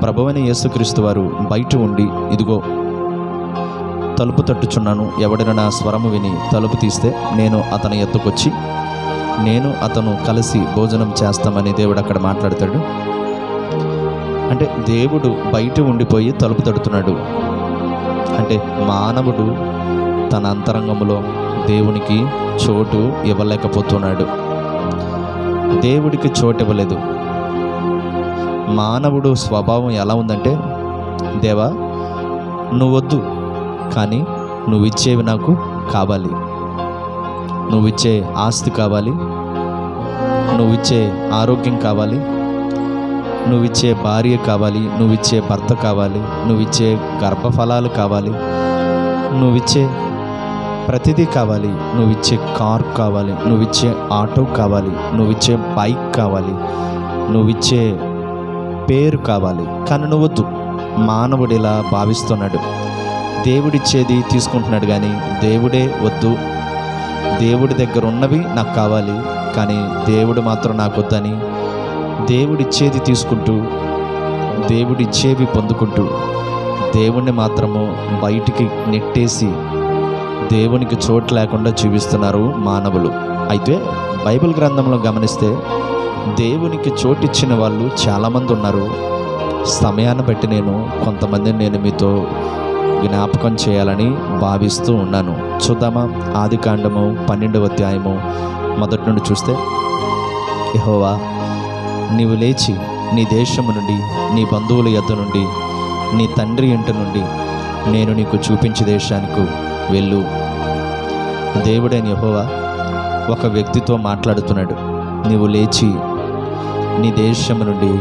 ప్రభువైన యేసుక్రీస్తు వారు బయట ఉండి, ఇదిగో తలుపు తట్టుచున్నాను, ఎవడైనా నా స్వరము విని తలుపు తీస్తే నేను అతని ఎద్దుకొచ్చి నేను అతను కలిసి భోజనం చేస్తామని దేవుడు అక్కడ మాట్లాడతాడు. అంటే దేవుడు బయట ఉండిపోయి తలుపు తడుతున్నాడు. అంటే మానవుడు తన అంతరంగంలో దేవునికి చోటు ఇవ్వలేకపోతున్నాడు. దేవుడికి చోటు ఇవ్వలేదు. మానవుడు స్వభావం ఎలా ఉందంటే, దేవా నువ్వొద్దు, కానీ నువ్విచ్చేవి నాకు కావాలి, నువ్విచ్చే ఆస్తి కావాలి, నువ్విచ్చే ఆరోగ్యం కావాలి, నువ్విచ్చే భార్య కావాలి, నువ్విచ్చే భర్త కావాలి, నువ్విచ్చే గర్భఫలాలు కావాలి, నువ్విచ్చే ప్రతిదీ కావాలి, నువ్విచ్చే కార్ కావాలి, నువ్విచ్చే ఆటో కావాలి, నువ్విచ్చే బైక్ కావాలి, నువ్విచ్చే పేరు కావాలి, కానీ నువ్వొద్దు. మానవుడు ఇలా భావిస్తున్నాడు. దేవుడిచ్చేది తీసుకుంటున్నాడు, కానీ దేవుడే వద్దు. దేవుడి దగ్గర ఉన్నవి నాకు కావాలి, కానీ దేవుడు మాత్రం నాకు వద్దని దేవుడిచ్చేది తీసుకుంటూ, దేవుడిచ్చేవి పొందుకుంటూ, దేవుణ్ణి మాత్రము బయటికి నెట్టేసి దేవునికి చోటు లేకుండా జీవిస్తున్నారు మానవులు. అయితే బైబిల్ గ్రంథంలో గమనిస్తే దేవునికి చోటిచ్చిన వాళ్ళు చాలామంది ఉన్నారు. సమయాన్ని బట్టి కొంతమందిని నేను మీతో జ్ఞాపకం చేయాలని భావిస్తూ ఉన్నాను. చూద్దామా? ఆదికాండము 12వ అధ్యాయము మొదటి నుండి చూస్తే, యెహోవా నీవు లేచి నీ దేశము నుండి, నీ బంధువుల యొద్ద నుండి, నీ తండ్రి ఇంటి నుండి నేను నీకు చూపించే దేశానికి వెళ్ళు. దేవుడైన యెహోవా ఒక వ్యక్తితో మాట్లాడుతున్నాడు. నీవు లేచి నీ దేశము నుండి,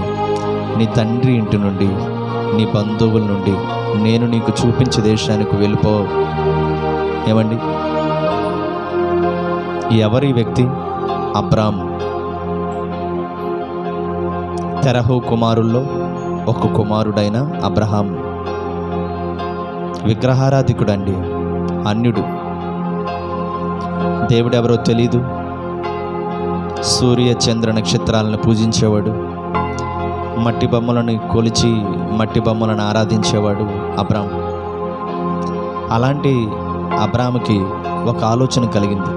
నీ తండ్రి ఇంటి నుండి, నీ బంధువుల నుండి నేను నీకు చూపించే దేశానికి వెళ్ళిపో. ఏమండి, ఎవరి వ్యక్తి? అబ్రామ్. తెరహు కుమారుల్లో ఒక కుమారుడైన అబ్రహాం. విగ్రహారాధికుడండి, అన్యుడు. దేవుడెవరో తెలీదు. సూర్య చంద్ర నక్షత్రాలను పూజించేవాడు, మట్టి బొమ్మలను కొలిచి మట్టి బొమ్మలను ఆరాధించేవాడు అబ్రామ్. అలాంటి అబ్రాముకి ఒక ఆలోచన కలిగింది.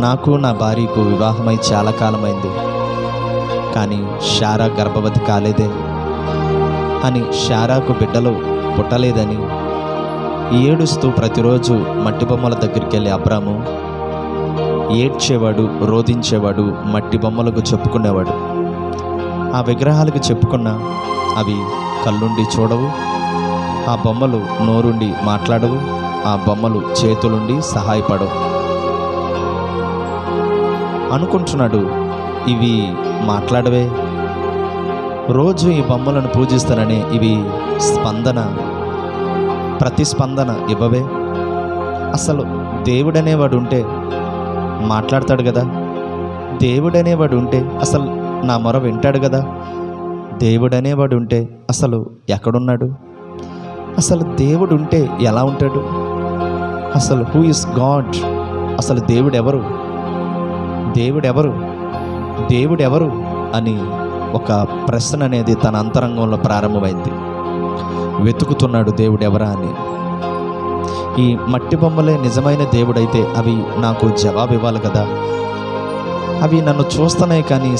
నాకు నా భార్యకు వివాహమై చాలా కాలమైంది, కానీ శారా గర్భవతి కాలేదే అని, శారాకు బిడ్డలు పుట్టలేదని ఏడుస్తూ ప్రతిరోజు మట్టి బొమ్మల దగ్గరికి వెళ్ళి అబ్రాము ఏడ్చేవాడు, రోధించేవాడు, మట్టి బొమ్మలకు చెప్పుకునేవాడు. ఆ విగ్రహాలకు చెప్పుకున్నా అవి కళ్ళుండి చూడవు, ఆ బొమ్మలు నోరుండి మాట్లాడవు, ఆ బొమ్మలు చేతులుండి సహాయపడవు. అనుకుంటున్నాడు, ఇవి మాట్లాడవే, రోజు ఈ బొమ్మలను పూజిస్తానని ఇవి ప్రతిస్పందన ఇవ్వవే. అసలు దేవుడనేవాడు ఉంటే మాట్లాడతాడు కదా, దేవుడనేవాడు ఉంటే అసలు నా మొర వింటాడు కదా, దేవుడనేవాడు ఉంటే అసలు ఎక్కడున్నాడు? అసలు దేవుడు ఉంటే ఎలా ఉంటాడు? అసలు హూ ఇస్ గాడ్? అసలు దేవుడెవరు? దేవుడెవరు? దేవుడెవరు అని ఒక ప్రశ్న అనేది తన అంతరంగంలో ప్రారంభమైంది. వెతుకుతున్నాడు దేవుడెవరా అని. ఈ మట్టి బొమ్మలే నిజమైన దేవుడైతే అవి నాకు జవాబు ఇవ్వాలి కదా, అవి నన్ను చూస్తున్నాయి కానీ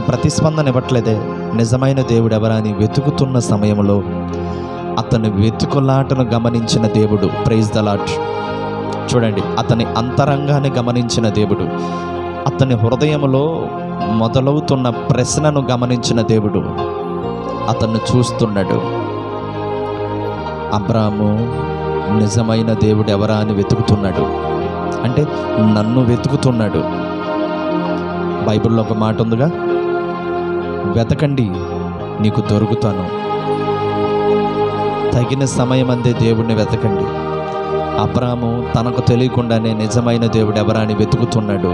ప్రతిస్పందన ఇవ్వట్లేదే, నిజమైన దేవుడెవరా అని వెతుకుతున్న సమయంలో అతని వెతుకులాటను గమనించిన దేవుడు, ప్రైజ్ ద లార్డ్. చూడండి, అతని అంతరంగాన్ని గమనించిన దేవుడు, అతని హృదయంలో మొదలవుతున్న ప్రశ్నను గమనించిన దేవుడు అతన్ని చూస్తున్నాడు. అబ్రాము నిజమైన దేవుడు ఎవరా అని వెతుకుతున్నాడు. అంటే నన్ను వెతుకుతున్నాడు. బైబిల్లో ఒక మాట ఉందిగా, వెతకండి నీకు దొరుకుతాను. తగిన సమయం అందే దేవుడిని వెతకండి. అబ్రాము తనకు తెలియకుండానే నిజమైన దేవుడు ఎవరా అని వెతుకుతున్నాడు.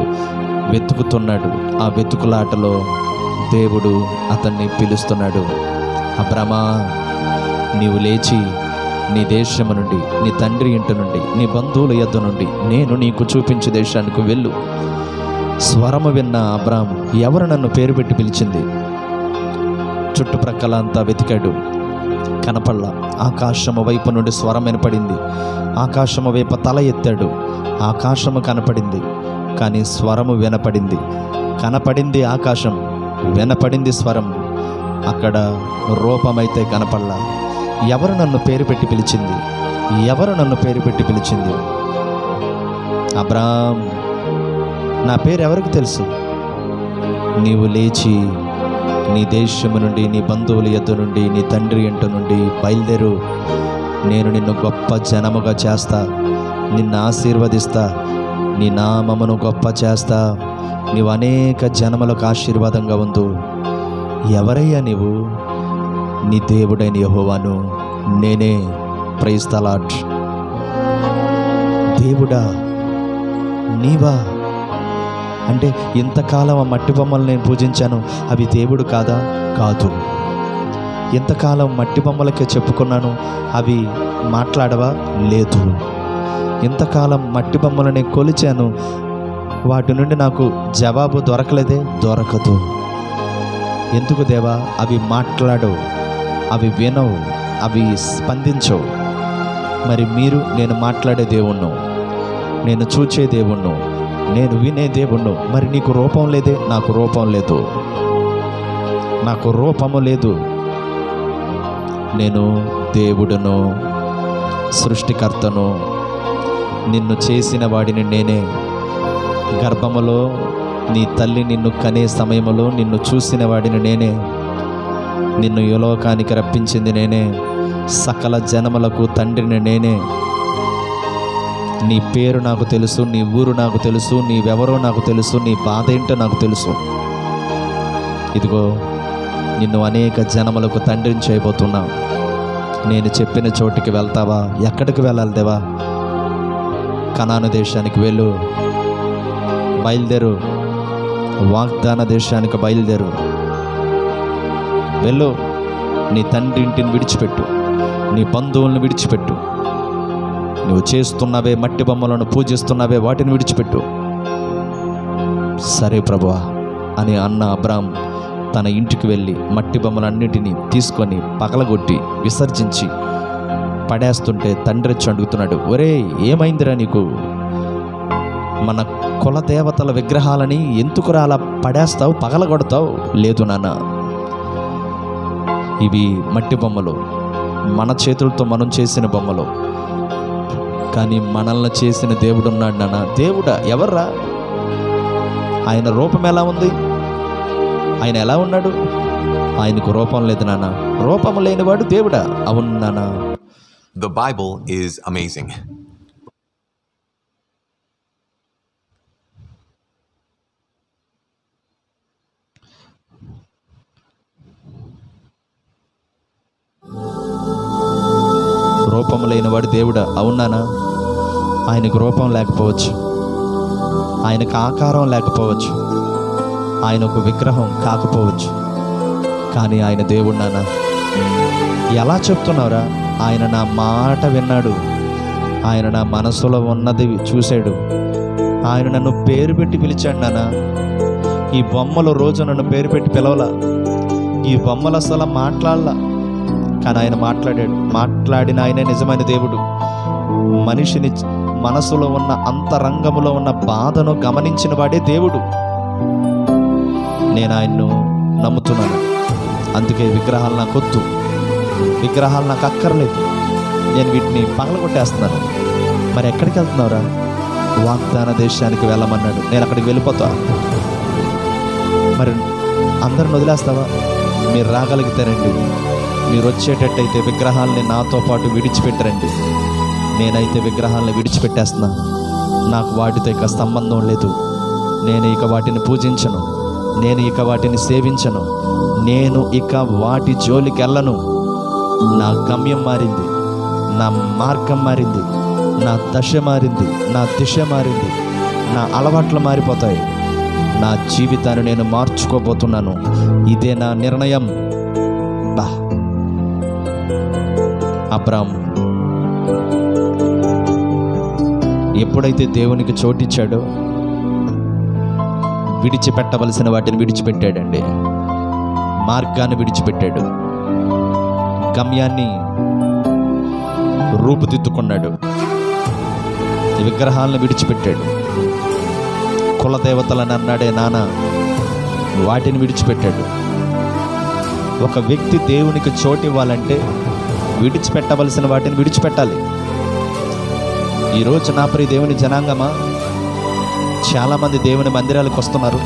ఆ వెతుకులాటలో దేవుడు అతన్ని పిలుస్తున్నాడు. అబ్రామా, నీవు లేచి నీ దేశము నుండి, నీ తండ్రి ఇంటి నుండి, నీ బంధువుల యొద్ద నుండి నేను నీకు చూపించే దేశానికి వెళ్ళు. స్వరము విన్న అబ్రాము, ఎవరు నన్ను పేరు పెట్టి పిలిచింది? చుట్టుప్రక్కల అంతా వెతికాడు, కనపడలా. ఆకాశము వైపు నుండి స్వరం వినపడింది. ఆకాశము వైపు తల ఎత్తాడు, ఆకాశము కనపడింది, కానీ స్వరము వినపడింది. కనపడింది ఆకాశం, వినపడింది స్వరం, అక్కడ రూపమైతే కనపడలా. ఎవరు నన్ను పేరు పెట్టి పిలిచింది? ఎవరు నన్ను పేరు పెట్టి పిలిచింది? అబ్రాం, నా పేరు ఎవరికి తెలుసు? నీవు లేచి నీ దేశము నుండి, నీ బంధువుల యొద్ద నుండి, నీ తండ్రి ఇంటి నుండి బయలుదేరు. నేను నిన్ను గొప్ప జనముగా చేస్తా, నిన్ను ఆశీర్వదిస్తా, నీ నామమును గొప్ప చేస్తా, నీవు అనేక జనములకు ఆశీర్వాదంగా ఉండు. ఎవరయ్యా నీవు? నీ దేవుడైన యెహోవాను నేనే. Praise the lord. దేవుడా నీవా అంటే ఇంతకాలం ఆ మట్టి బొమ్మలు నేను పూజించాను, అవి దేవుడు కాదా? కాదు. ఇంతకాలం మట్టి బొమ్మలకే చెప్పుకున్నాను, అవి మాట్లాడవా? లేదు. ఇంతకాలం మట్టి బొమ్మలని కొలిచాను, వాటి నుండి నాకు జవాబు దొరకలేదే? దొరకదు. ఎందుకు దేవా? అవి మాట్లాడవు, అవి వినవు, అవి స్పందించవు. మరి మీరు, నేను మాట్లాడే దేవుణ్ణు, నేను చూచే దేవుణ్ణు, నేను వినే దేవుణ్ణు. మరి నీకు రూపం లేదే? నాకు రూపం లేదు, నాకు రూపము లేదు. నేను దేవుడును, సృష్టికర్తను, నిన్ను చేసిన వాడిని నేనే. గర్భములో నీ తల్లి నిన్ను కనే సమయంలో నిన్ను చూసిన వాడిని నేనే. నిన్ను ఈ లోకానికి రప్పించింది నేనే. సకల జనములకు తండ్రిని నేనే. నీ పేరు నాకు తెలుసు, నీ ఊరు నాకు తెలుసు, నీవెవరో నాకు తెలుసు, నీ బాధ ఏంటో నాకు తెలుసు. ఇదిగో నిన్ను అనేక జనములకు తండ్రిని చేయబోతున్నా. నేను చెప్పిన చోటికి వెళ్తావా? ఎక్కడికి వెళ్ళాలి దేవా? కనాను దేశానికి వెళ్ళు, బయలుదేరు. వాగ్దాన దేశానికి బయలుదేరు, వెళ్ళు. నీ తండ్రి ఇంటిని విడిచిపెట్టు, నీ బంధువులను విడిచిపెట్టు, నువ్వు చేస్తున్నవే మట్టి బొమ్మలను పూజిస్తున్నవే వాటిని విడిచిపెట్టు. సరే ప్రభువా అని అన్న అబ్రాం తన ఇంటికి వెళ్ళి మట్టి బొమ్మలన్నిటినీ తీసుకొని పగలగొట్టి విసర్జించి పడేస్తుంటే తండ్రి వచ్చి అడుగుతున్నాడు, ఒరే ఏమైందిరా నీకు? మన కుల దేవతల విగ్రహాలని ఎందుకురా అలా పడేస్తావు, పగలగొడతావు? లేదు నాన్న, ఇవి మట్టి బొమ్మలు, మన చేతులతో మనం చేసిన బొమ్మలు, కానీ మనల్ని చేసిన దేవుడు ఉన్నాడు నాన్న. దేవుడా? ఎవర్రా? ఆయన రూపం ఎలా ఉంది? ఆయన ఎలా ఉన్నాడు? ఆయనకు రూపం లేదు నాన్న. రూపం లేనివాడు దేవుడా? అవును నాన్న. The Bible is amazing. రూపం లేనివాడు దేవుడా? అవునానా? ఆయనకు రూపం లేకపోవచ్చు, ఆయనకు ఆకారం లేకపోవచ్చు, ఆయన ఒక విగ్రహం కాకపోవచ్చు, కానీ ఆయన దేవుడు నాన్న. ఎలా చెప్తున్నావురా? ఆయన నా మాట విన్నాడు, ఆయన నా మనసులో ఉన్నది చూశాడు, ఆయన నన్ను పేరు పెట్టి పిలిచాడు నాన్న. ఈ బొమ్మలు రోజు నన్ను పేరు పెట్టి పిలవలా, ఈ బొమ్మలు అసలు మాట్లాడలా, కానీ ఆయన మాట్లాడాడు. మాట్లాడిన ఆయనే నిజమైన దేవుడు. మనిషిని మనసులో ఉన్న అంతరంగములో ఉన్న బాధను గమనించిన వాడే దేవుడు. నేను ఆయన్ను నమ్ముతున్నాను. అందుకే విగ్రహాలు నాకు వద్దు, విగ్రహాలు నాకు అక్కర్లేదు, నేను వీటిని పగలగొట్టేస్తున్నాను. మరి ఎక్కడికి వెళ్తున్నావురా? వాగ్దాన దేశానికి వెళ్ళమన్నాడు. నేను అక్కడికి వెళ్ళిపోతా. మరి అందరిని వదిలేస్తావా? మీరు రాగలిగితారండి. మీరు వచ్చేటట్టయితే విగ్రహాలని నాతో పాటు విడిచిపెట్టరండి. నేనైతే విగ్రహాలను విడిచిపెట్టేస్తున్నా. నాకు వాటితో ఇక సంబంధం లేదు. నేను ఇక వాటిని పూజించను, నేను ఇక వాటిని సేవించను, నేను ఇక వాటి జోలికి వెళ్ళను. నా గమ్యం మారింది, నా మార్గం మారింది, నా దశ మారింది, నా దిశ మారింది, నా అలవాట్లు మారిపోతాయి. నా జీవితాన్ని నేను మార్చుకోబోతున్నాను. ఇదే నా నిర్ణయం. అబ్రాం ఎప్పుడైతే దేవునికి చోటిచ్చాడో విడిచిపెట్టవలసిన వాటిని విడిచిపెట్టాడండి. మార్గాన్ని విడిచిపెట్టాడు, గమ్యాన్ని రూపుదిద్దుకున్నాడు, విగ్రహాలను విడిచిపెట్టాడు. కులదేవతలని అన్నాడే నాన్న, వాటిని విడిచిపెట్టాడు. ఒక వ్యక్తి దేవునికి చోటు ఇవ్వాలంటే విడిచిపెట్టవలసిన వాటిని విడిచిపెట్టాలి. ఈరోజు నా ప్రియ దేవుని జనాంగమా, చాలామంది దేవుని మందిరాలకు వస్తున్నారు,